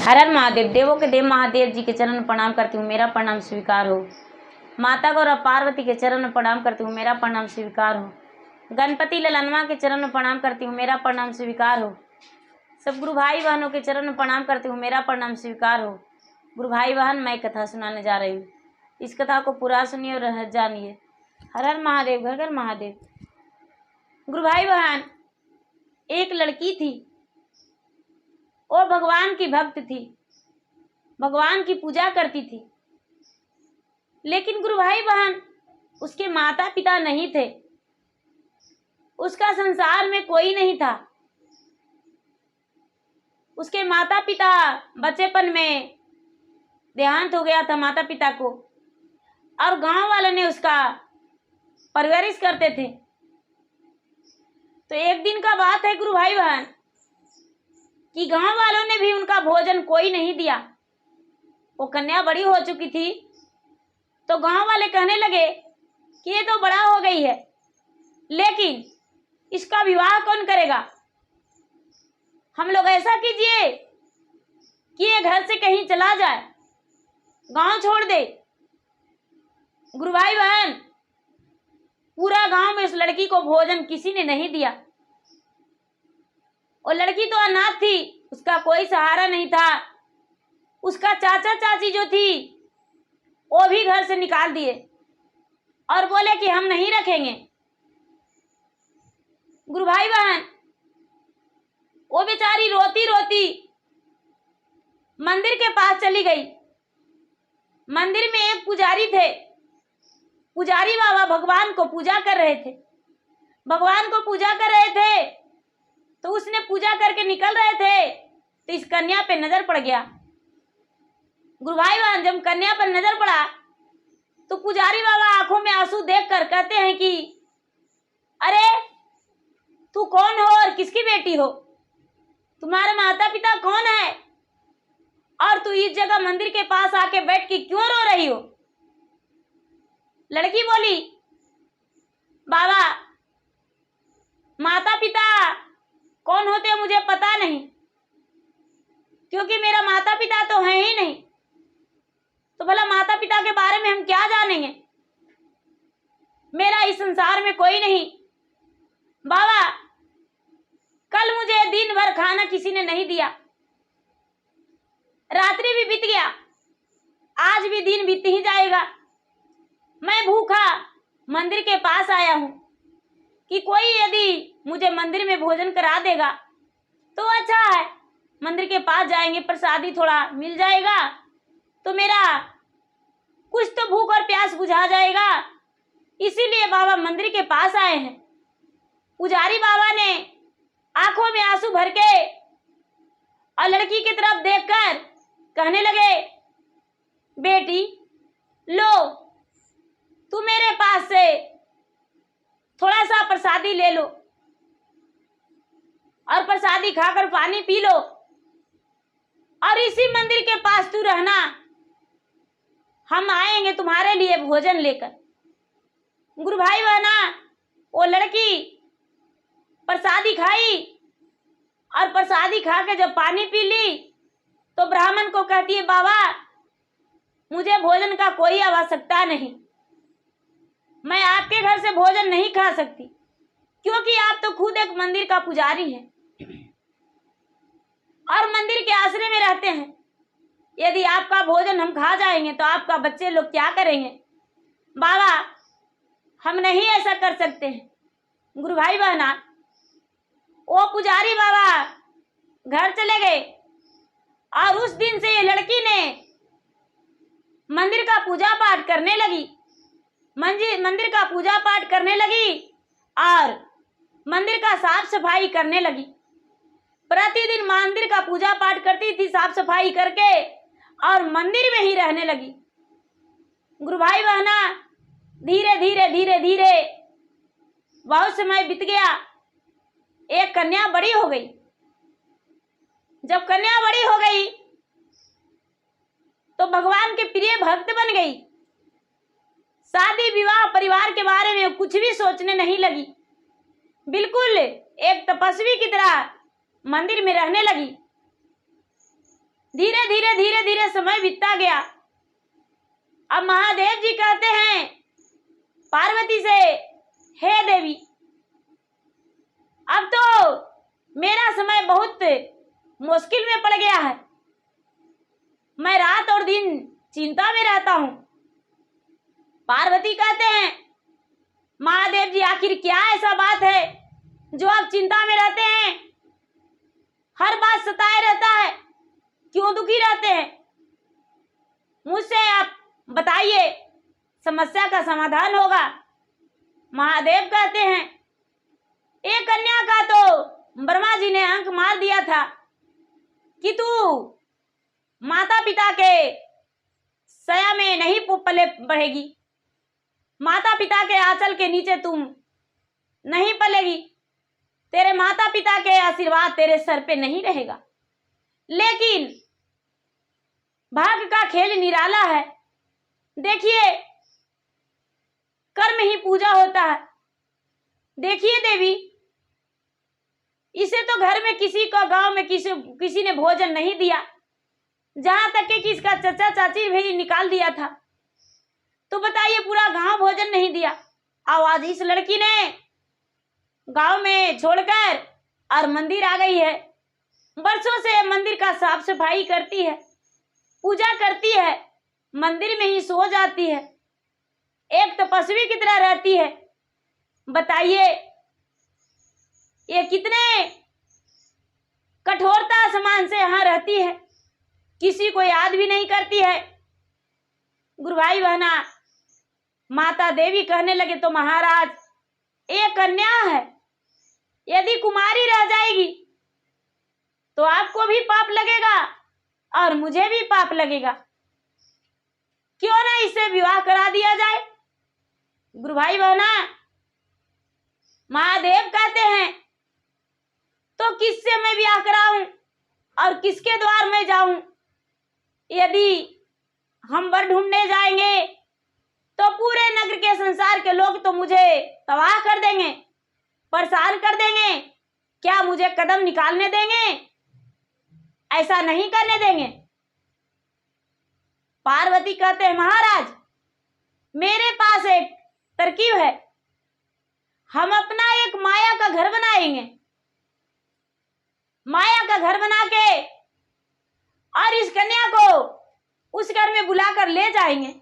हर हर महादेव। देवों के देव महादेव जी के चरण में प्रणाम करती हूँ, मेरा प्रणाम स्वीकार हो। माता गौरा पार्वती के चरण में प्रणाम करती हूँ, मेरा प्रणाम स्वीकार हो। गणपति ललनवा के चरण में प्रणाम करती हूँ, मेरा प्रणाम स्वीकार हो। सब गुरु भाई बहनों के चरण में प्रणाम करती हूँ, मेरा प्रणाम स्वीकार हो। गुरु भाई बहन, मैं कथा सुनाने जा रही हूँ, इस कथा को पूरा सुनिए और जानिए। हर हर महादेव, घर घर महादेव। गुरु भाई बहन, एक लड़की थी, वो भगवान की भक्त थी, भगवान की पूजा करती थी। लेकिन गुरु भाई बहन, उसके माता पिता नहीं थे, उसका संसार में कोई नहीं था। उसके माता पिता बचेपन में देहांत हो गया था माता पिता को, और गांव वालों ने उसका परवरिश करते थे। तो एक दिन का बात है गुरु भाई बहन कि गांव वालों ने भी उनका भोजन कोई नहीं दिया। वो कन्या बड़ी हो चुकी थी, तो गांव वाले कहने लगे कि ये तो बड़ा हो गई है, लेकिन इसका विवाह कौन करेगा। हम लोग ऐसा कीजिए कि ये घर से कहीं चला जाए, गांव छोड़ दे। गुरु भाई बहन, पूरा गांव में उस लड़की को भोजन किसी ने नहीं दिया। वो लड़की तो अनाथ थी, उसका कोई सहारा नहीं था। उसका चाचा चाची जो थी वो भी घर से निकाल दिए और बोले कि हम नहीं रखेंगे। गुरु भाई बहन, वो बेचारी रोती रोती मंदिर के पास चली गई। मंदिर में एक पुजारी थे, पुजारी बाबा भगवान को पूजा कर रहे थे। भगवान को पूजा कर रहे थे तो उसने पूजा करके निकल रहे थे तो इस कन्या पे नजर पड़ गया। गुरु भाई बहन, जब कन्या पर नजर पड़ा तो पुजारी बाबा आंखों में आंसू देखकर कहते हैं कि अरे तू कौन हो और किसकी बेटी हो, तुम्हारे माता पिता कौन है, और तू इस जगह मंदिर के पास आके बैठ के क्यों रो रही हो। लड़की बोली, बाबा माता पिता कौन होते हैं मुझे पता नहीं, क्योंकि मेरा माता पिता तो है ही नहीं। तो भला माता पिता के बारे में हम क्या जानेंगे, मेरा इस संसार में कोई नहीं। बाबा कल मुझे दिन भर खाना किसी ने नहीं दिया, रात्रि भी बीत गया, आज भी दिन बीत ही जाएगा। मैं भूखा मंदिर के पास आया हूं कि कोई यदि मुझे मंदिर में भोजन करा देगा तो अच्छा है, मंदिर के पास जाएंगे, प्रसादी थोड़ा मिल जाएगा तो मेरा कुछ तो भूख और प्यास बुझा जाएगा। इसीलिए बाबा मंदिर के पास आए हैं। पुजारी बाबा ने आंखों में आंसू भर के और लड़की की तरफ देखकर कहने लगे, बेटी लो तू मेरे पास से थोड़ा सा प्रसादी ले लो और प्रसादी खाकर पानी पी लो, और इसी मंदिर के पास तू रहना, हम आएंगे तुम्हारे लिए भोजन लेकर। गुरु भाई बहना, वो लड़की प्रसादी खाई और प्रसादी खा के जब पानी पी ली तो ब्राह्मण को कहती है, बाबा मुझे भोजन का कोई आवश्यकता नहीं, मैं आपके घर से भोजन नहीं खा सकती, क्योंकि आप तो खुद एक मंदिर का पुजारी हैं और मंदिर के आश्रय में रहते हैं। यदि आपका भोजन हम खा जाएंगे तो आपका बच्चे लोग क्या करेंगे। बाबा हम नहीं ऐसा कर सकते हैं। गुरु भाई बहना, वो पुजारी बाबा घर चले गए और उस दिन से ये लड़की ने मंदिर का पूजा पाठ करने लगी, मंदिर का पूजा पाठ करने लगी और मंदिर का साफ सफाई करने लगी। प्रतिदिन मंदिर का पूजा पाठ करती थी, साफ सफाई करके, और मंदिर में ही रहने लगी। गुरु भाई बहना, धीरे धीरे धीरे धीरे बहुत समय बीत गया, एक कन्या बड़ी हो गई। जब कन्या बड़ी हो गई तो भगवान के प्रिय भक्त बन गई। शादी विवाह परिवार के बारे में कुछ भी सोचने नहीं लगी, बिल्कुल एक तपस्वी की तरह मंदिर में रहने लगी। धीरे धीरे समय बीतता गया। अब महादेव जी कहते हैं पार्वती से, हे देवी, अब तो मेरा समय बहुत मुश्किल में पड़ गया है। मैं रात और दिन चिंता में रहता हूं। पार्वती कहते हैं, महादेव जी, आखिर क्या ऐसा बात है जो आप चिंता में रहते हैं? हर बात सताए रहता है, क्यों दुखी रहते हैं? मुझसे आप बताइए, समस्या का समाधान होगा। महादेव कहते हैं, एक कन्या का तो ब्रह्मा जी ने अंक मार दिया था कि तू माता पिता के सया में नहीं पले बढ़ेगी, माता पिता के आंचल के नीचे तुम नहीं पलेगी, तेरे माता पिता के आशीर्वाद तेरे सर पे नहीं रहेगा। लेकिन भाग्य का खेल निराला है। देखिए, कर्म ही पूजा होता है। देखिए देवी, इसे तो घर में किसी को, गांव में किसी ने भोजन नहीं दिया, जहां तक कि इसका चाचा चाची भी निकाल दिया था। तो बताइए, पूरा गांव भोजन नहीं दिया। आज इस लड़की ने गांव में छोड़कर और मंदिर आ गई है। बरसों से मंदिर का साफ सफाई करती है, पूजा करती है, मंदिर में ही सो जाती है, एक तपस्वी की तरह रहती है। बताइए, ये कितने कठोरता समान से यहाँ रहती है, किसी को याद भी नहीं करती है। गुरु भाई बहना, माता देवी कहने लगे, तो महाराज, एक कन्या है, यदि कुमारी रह जाएगी तो आपको भी पाप लगेगा और मुझे भी पाप लगेगा। क्यों ना इससे विवाह करा दिया जाए? गुरु भाई बहना, महादेव कहते हैं, तो किससे मैं विवाह कराऊं और किसके द्वार में जाऊं? यदि हम वर ढूंढने जाएंगे तो पूरे नगर के संसार के लोग तो मुझे तबाह कर देंगे, परेशान कर देंगे। क्या मुझे कदम निकालने देंगे? ऐसा नहीं करने देंगे। पार्वती कहते हैं, महाराज, मेरे पास एक तरकीब है। हम अपना एक माया का घर बनाएंगे, माया का घर बना के और इस कन्या को उस घर में बुलाकर ले जाएंगे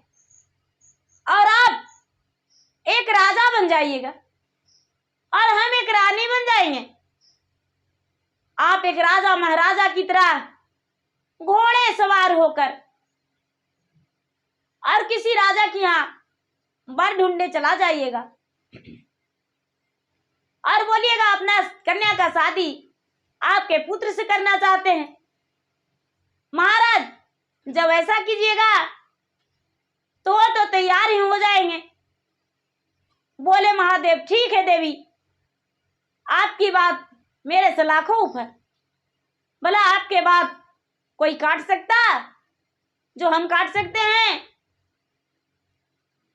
और आप एक राजा बन जाइएगा और हम एक रानी बन जाएंगे। आप एक राजा महाराजा की तरह घोड़े सवार होकर और किसी राजा की यहां वर ढूंढने चला जाइएगा और बोलिएगा अपना कन्या का शादी आपके पुत्र से करना चाहते हैं। महाराज, जब ऐसा कीजिएगा तो तैयार ही हो जाएंगे। बोले महादेव, ठीक है देवी, आपकी बात मेरे से लाखों ऊपर। भला आपके बात कोई काट सकता जो हम काट सकते हैं?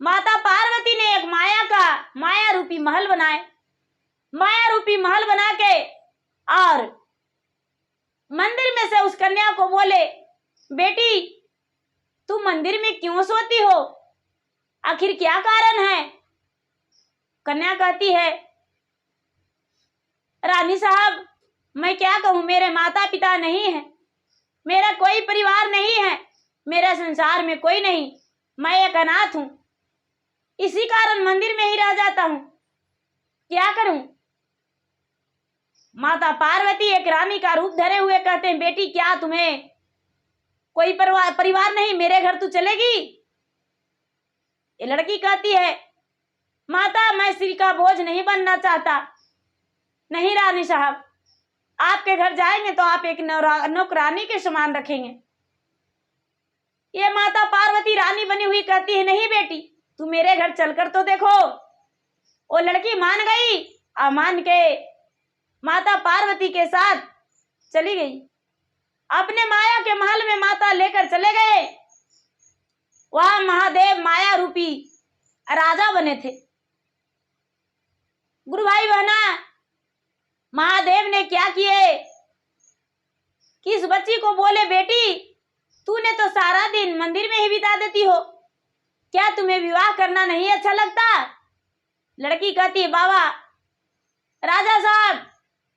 माता पार्वती ने एक माया रूपी महल बनाए। माया रूपी महल बना के और मंदिर में से उस कन्या को बोले, बेटी, तू मंदिर में क्यों सोती हो? आखिर क्या कारण है? कन्या कहती है, रानी साहब, मैं क्या कहूं, मेरे माता पिता नहीं है, मेरा कोई परिवार नहीं है, मेरा संसार में कोई नहीं, मैं एक अनाथ हूं, इसी कारण मंदिर में ही रह जाता हूं, क्या करूं? माता पार्वती एक रानी का रूप धरे हुए कहते हैं, बेटी, क्या तुम्हें कोई परिवार नहीं, मेरे घर तू चलेगी? ये लड़की कहती है, माता, मैं स्त्री का बोझ नहीं बनना चाहता। नहीं रानी साहब, आपके घर जाएंगे तो आप एक नौकरानी के समान रखेंगे। ये माता पार्वती रानी बनी हुई कहती है, नहीं बेटी, तू मेरे घर चलकर तो देखो। वो लड़की मान गई और मान के माता पार्वती के साथ चली गई। अपने माया के महल में माता लेकर चले गए। वहां महादेव माया रूपी राजा बने थे। गुरु भाई बहना, महादेव ने क्या किए कि इस बच्ची को बोले, बेटी, तूने तो सारा दिन मंदिर में ही बिता देती हो, क्या तुम्हें विवाह करना नहीं अच्छा लगता? लड़की कहती है, बाबा राजा साहब,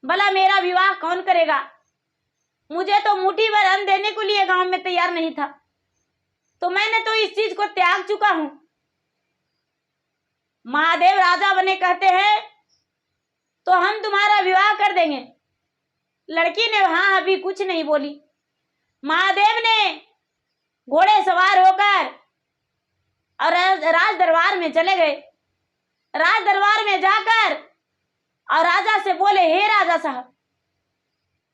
भला मेरा विवाह कौन करेगा? मुझे तो मुट्ठी भर अन्न देने को लिए गांव में तैयार नहीं था, तो मैंने तो इस चीज को त्याग चुका हूं। महादेव राजा बने कहते हैं तो हम तुम्हारा विवाह कर देंगे। लड़की ने हाँ अभी कुछ नहीं बोली। महादेव ने घोड़े सवार होकर और राज दरबार में चले गए। राज दरबार में जाकर और राजा से बोले, हे राजा साहब,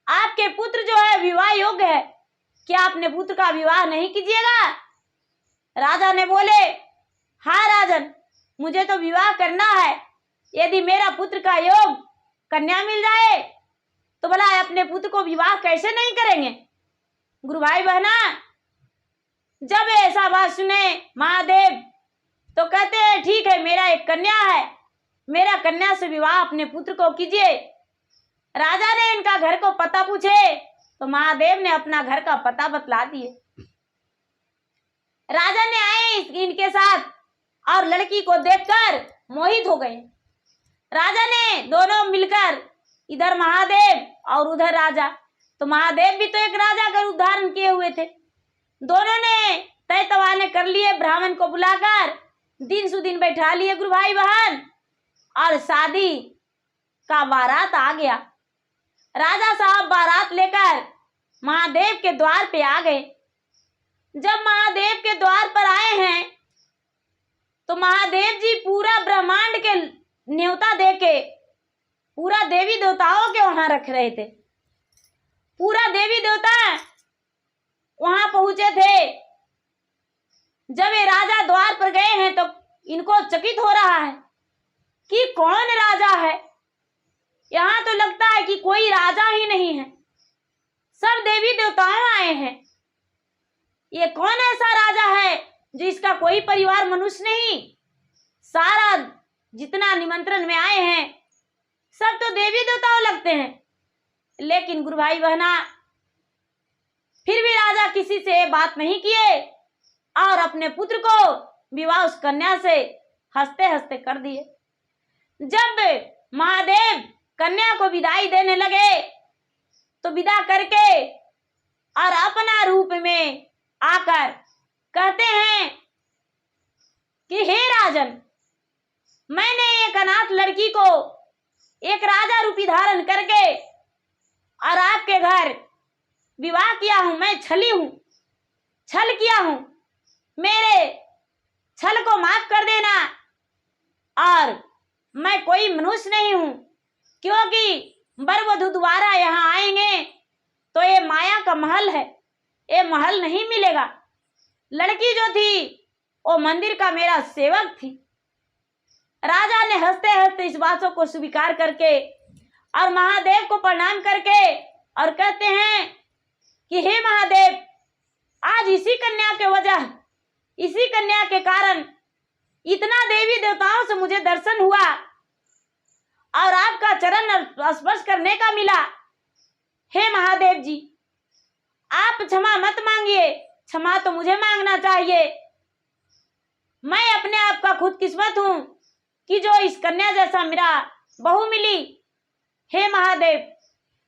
आपके पुत्र जो है विवाह योग्य है, क्या अपने पुत्र का विवाह नहीं कीजिएगा? राजा ने बोले, हाँ राजन, मुझे तो विवाह करना है। यदि मेरा पुत्र का योग कन्या मिल जाए तो भला अपने पुत्र को विवाह कैसे नहीं करेंगे? गुरु भाई बहना, जब ऐसा बात सुने महादेव तो कहते हैं, ठीक है, मेरा एक कन्या है, मेरा कन्या से विवाह अपने पुत्र को कीजिए। राजा ने इनका घर को पता पूछे तो महादेव ने अपना घर का पता बतला दिए। राजा ने आए इनके साथ और लड़की को देखकर मोहित हो गए। राजा ने दोनों मिलकर, इधर महादेव और उधर राजा, तो महादेव भी तो एक राजा का रूप धारण किए हुए थे, दोनों ने तय तवाने कर लिए। ब्राह्मण को बुलाकर दिन सुदिन बैठा लिए गुरु भाई बहन, और शादी का बारात आ गया। राजा साहब बारात लेकर महादेव के द्वार पे आ गए। जब महादेव के द्वार पर आए हैं तो महादेव जी पूरा ब्रह्मांड के न्योता देके पूरा देवी देवताओं के वहां रख रहे थे। पूरा देवी देवता वहां पहुंचे थे। जब ये राजा द्वार पर गए हैं तो इनको चकित हो रहा है कि कौन राजा है। यहाँ तो लगता है कि कोई राजा ही नहीं है, सब देवी देवताओं आए हैं। ये कौन ऐसा राजा है जिसका कोई परिवार मनुष्य नहीं? सारा जितना निमंत्रण में आए हैं सब तो देवी देवताओं लगते हैं। लेकिन गुरु भाई बहना, फिर भी राजा किसी से बात नहीं किए और अपने पुत्र को विवाह उस कन्या से हंसते हंसते कर दिए। जब महादेव कन्या को विदाई देने लगे तो विदा करके और अपना रूप में आकर कहते हैं कि हे राजन, मैंने एक अनाथ लड़की को एक राजा रूपी धारण करके और आपके घर विवाह किया हूं। मैं छली हूं, छल किया हूं, मेरे छल को माफ कर देना। और मैं कोई मनुष्य नहीं हूं, क्योंकि वर वधू द्वारा यहाँ आएंगे तो ये माया का महल है, ये महल नहीं मिलेगा। लड़की जो थी वो मंदिर का मेरा सेवक थी। राजा ने हंसते हंसते इस बातों को स्वीकार करके और महादेव को प्रणाम करके और कहते हैं कि हे महादेव, आज इसी कन्या के वजह, इसी कन्या के कारण इतना देवी देवताओं से मुझे दर्शन हुआ और आपका चरण स्पर्श करने का मिला। हे महादेव जी, आप क्षमा मत मांगिए, क्षमा तो मुझे मांगना चाहिए। मैं अपने आप का खुद किस्मत हूं कि जो इस कन्या जैसा मेरा बहू मिली। हे महादेव,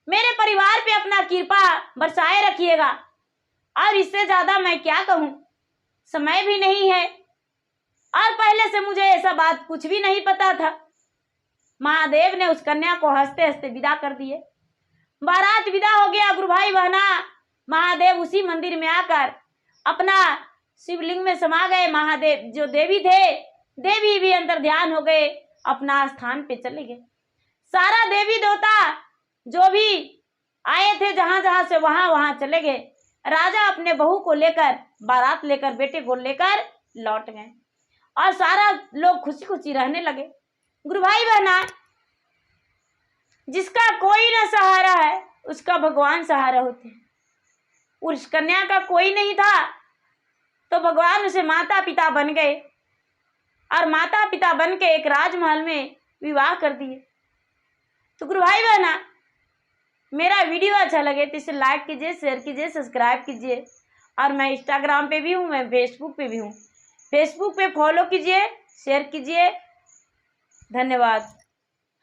मेरे परिवार पे अपना कृपा बरसाए रखिएगा। और इससे ज्यादा मैं क्या कहूं, समय भी नहीं है और पहले से मुझे ऐसा बात कुछ भी नहीं पता था। महादेव ने उस कन्या को हंसते हंसते विदा कर दिए। बारात विदा हो गया। गुरु भाई बहना, महादेव उसी मंदिर में आकर अपना शिवलिंग में समा गए। महादेव जो देवी थे, देवी भी अंदर ध्यान हो गए, अपना स्थान पे चले गए। सारा देवी देवता जो भी आए थे जहां जहां से वहां चले गए। राजा अपने बहू को लेकर, बारात लेकर, बेटे को लेकर लौट गए और सारा लोग खुशी खुशी रहने लगे। गुरु भाई बहना, जिसका कोई न सहारा है उसका भगवान सहारा होते हैं। उस कन्या का कोई नहीं था तो भगवान उसे माता पिता बन गए और माता पिता बन के एक राजमहल में विवाह कर दिए। तो गुरु भाई बहना, मेरा वीडियो अच्छा लगे तो इसे लाइक कीजिए, शेयर कीजिए, सब्सक्राइब कीजिए और मैं इंस्टाग्राम पे भी हूँ, मैं फेसबुक पे भी हूँ। फेसबुक पे फॉलो कीजिए, शेयर कीजिए। धन्यवाद।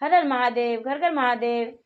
हर हर महादेव, घर घर महादेव।